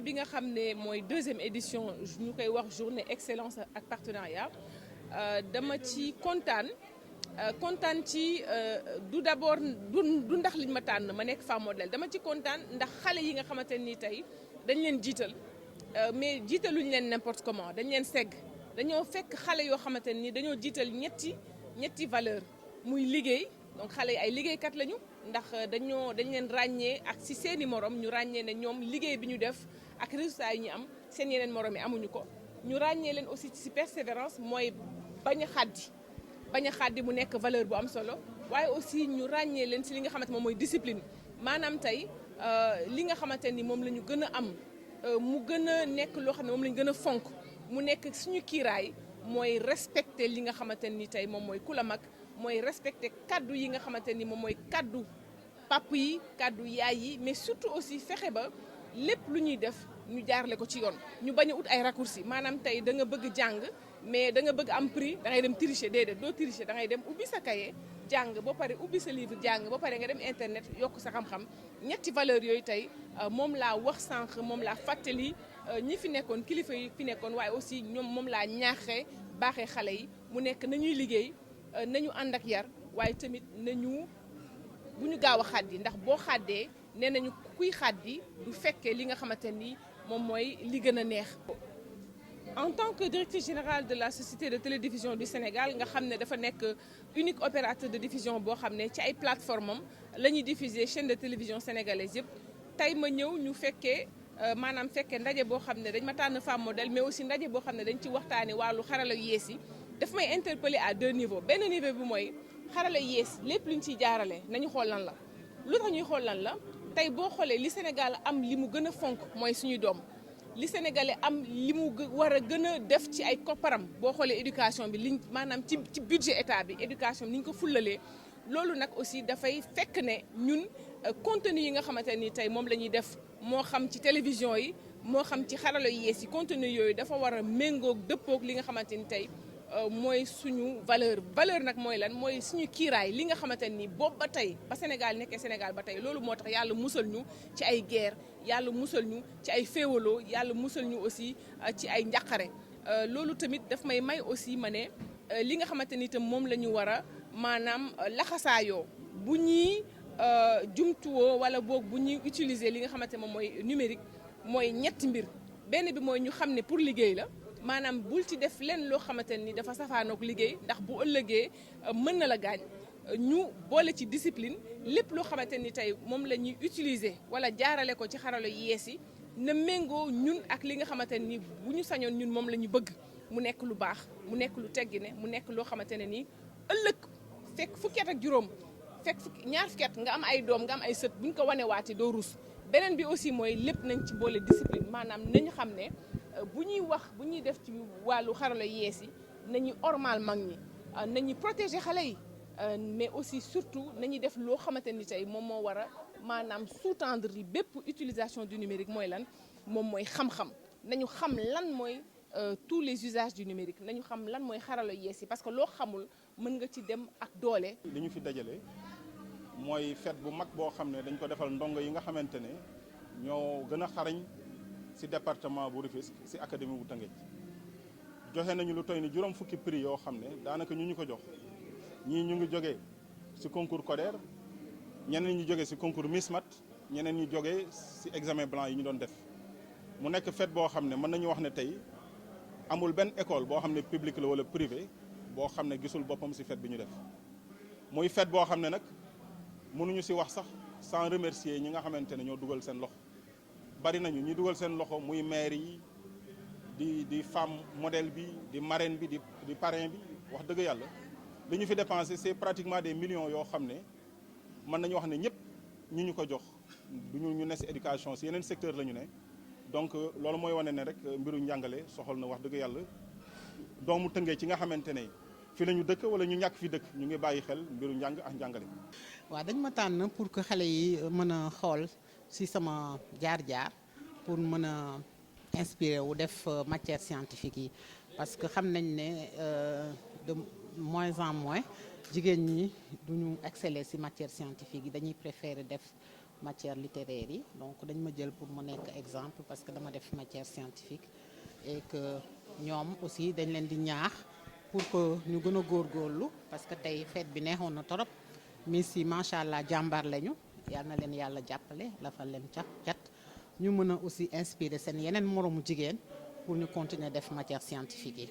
bi nga xam ne mooy deuxième édition ñu koy wax journée excellence ak partenariat dama ci kontaan ci du d'abord du ndax liñ ma tànn ma nekk femme modèle dama ci kontaan ndax xale yi nga xamante ni tey dañ leen jiital mais jiitaluñ leen n'importe comment dañ leen segg dañoo fekk xale yoo xamante ni dañoo jiital ñetti valeur muy liggéey donc xale yi ay liggéeykat lañu ndax dañ leen ràññee ak ci seeni morom ñu ràññee ne ñoom liggéey bi ñu def ak résultats yi ñu am seen yeneen morom yi amuñu ko ñu ràññee leen aussi ci persévérance mooy bañ a xaddi mu nekk valeur bu am solo waaye aussi ñu ràññee leen ci li nga xamante moom mooy discipline maanaam tey li nga xamante ni moom la ñu gën a am mu gën a nekk loo xam ne moom la ñu gën a fonk mu nekk suñu kiiraay mooy respecter li nga xamante ni tey moom mooy ku la mag mooy respecter kaddu yi nga xamante ni moom mooy kaddu pap yi kaddu yaay yi mais surtout aussi fexe ba lépp lu ñuy def ñu jaarale ko ci yoon ñu bañ a ut ay raccourcis maanaam tey da nga bëgg jàng mais da nga bëgg am prix da ngay dem tricher déedéet doo tricher da ngay dem ubbi sa cahier jàng ba pare ubbi sa livre jàng ba pare nga dem internet yokk sa xam-xam ñetti valeurs yooyu tey moom laa wax sànq moom laa fàttali ñi fi nekkoon kilifa yi fi nekkoon waaye aussi ñoom moom laa ñaaxee baaxee xale yi mu nekk nañuy liggéey nañu ànd ak yar waaye tamit nañu bu ñu gaaw a xaddi ndax boo xàddee nee nañu kuy xaddi du fekkee li nga xamante ni moom mooy li gën a neex. En tant que directrice générale de la société de télédiffusion du Sénégal nga xam ne dafa nekk unique opérateur de diffusion boo xam ne ci ay plateforme am la ñuy diffuser chaîne de télévision sénégalaise yëpp tey ma ñëw ñu fekkee maanaam fekkee ndaje boo xam ne dañ ma tànn femme modèle mais aussi ndaje boo xam ne dañ ci waxtaanee wàllu xarala yu yees yi daf may interpeller à deux niveaux benn niveau bi mooy xarala yu yees lépp luñ ciy jaarale nañu xool lan la lu tax ñuy xool lan la tey boo xoolee li Sénégal am li mu gën a fonk mooy suñuy doom li Sénégalais am li mu war a gën a def ci ay kopparam boo xoolee éducation bi liñ maanaam ci budget état bi éducation bi ni ñu ko fullalee loolu nag aussi dafay fekk ne ñun contenu yi nga xamante ni tey moom la ñuy def moo xam ci télévision yi moo xam ci xarala yu yees yi contenu yooyu dafa war a méngoog dëppoog li nga xamante ni tey mooy suñu valeur nag mooy lan mooy suñu kiiraay li nga xamante ni boobu ba tey ba Sénégal nekkee Sénégal ba tey loolu moo tax yàlla musal ñu ci ay guerre yàlla musal ñu ci ay féewaloo yàlla musal ñu aussi ci ay njàqare loolu tamit daf may aussi ma ne li nga xamante ni itam moom la ñu war a maanaam laxasaayoo bu ñuy jumtuwoo wala boog bu ñuy utiliser li nga xamante moom mooy numérique mooy ñetti mbir benn bi mooy ñu xam ne pour liggéey la maanaam bul ci def leen loo xamante ni dafa safaanook liggéey ndax bu ëllëgee mën na la gaañ ñu boole ci discipline lépp loo xamante ni tey moom la ñuy utiliser wala jaarale ko ci xarala yu yees yi na méngoo ñun ak li nga xamante ni bu ñu sañoon ñun moom la ñu bëgg mu nekk lu baax mu nekk lu teggine mu nekk loo xamante ne nii ëllëg fekk fukki at ak juróom fekk ñaar fukki at nga am ay doom nga am ay sët bu ñu ko wanewaatee doo rus beneen bi aussi mooy lépp nañ ci boole discipline maanaam nañu xam ne bu ñuy def ci wàllu xarala yees yi nañu ormal mag ñi nañu protéger xale yi mais aussi surtout nañuy def loo xamante ni tey moom moo war a maanaam sous-tendre yi bépp utilisation du numérique mooy lan moom mooy xam-xam nañu xam lan mooy tous les usages du numérique nañu xam lan mooy xarala yees yi parce que loo xamul mën nga ci dem ak doole. li ñu fi dajale mooy fête bu mag boo xam ne dañ ko defal ndongo yi nga xamante ne ñoo gën a xarañ ci département bu Rufisque ci académie bu Tëngéej joxe nañu lu toy ni juróom fukki prix yoo xam ne daanaka ñu ko jox ñii ñu ngi jógee ci concours Coder ñeneen ñi jógee ci concours Miss Mat ñeneen ñi jógee ci examen blanc yi ñu doon def mu nekk fête boo xam ne mën nañu wax ne tey amul benn école boo xam ne publique la walla privé boo xam ne gisul boppam ci fête bi ñu def muy fête boo xam ne nag mënuñu ci wax sax sans remercier ñi nga xamante ne ñoo dugal seen loxo bari nañu ñi dugal seen loxo muy maire yi di femme modèle bi di marraine bi di parrain bi wax dëgg yàlla li ñu fi dépensé c'est pratiquement des millions yoo xam ne mën nañu wax ne ñëpp ñu ko jox duñu ñu ne ci éducation ci yeneen secteur la ñu ne donc loolu mooy wane ne rek mbiru njàngale soxal na wax dëgg yàlla doomu Tëngéej ci nga xamante ne fi la ñu dëkk wala ñu ñàkk fi dëkk ñu ngi bàyyi xel mbiru njàng ak njàngale. waaw dañ ma tànn pour que xale yi mën a xool ci sama jaar-jaar pour mën a inspiré wu def matière scientifique yi parce que xam nañ ne de moins en moins jigéen ñi duñu exceller ci matière scientifique yi dañuy préférer def matière littéraire yi donc dañ ma jël pour mu nekk exemple parce que dama def matière scientifique et que ñoom aussi dañ leen di ñaax pour que ñu gën a góorgóorlu parce que tey fête bi neexoon na torop Miss yi macha allah jàmbaar lañu yal na leen yàlla jàppale lafal leen cat ñu mën a aussi inspirer seen yeneen moroomu jigéen pour ñu continuer def matière scientifique yi.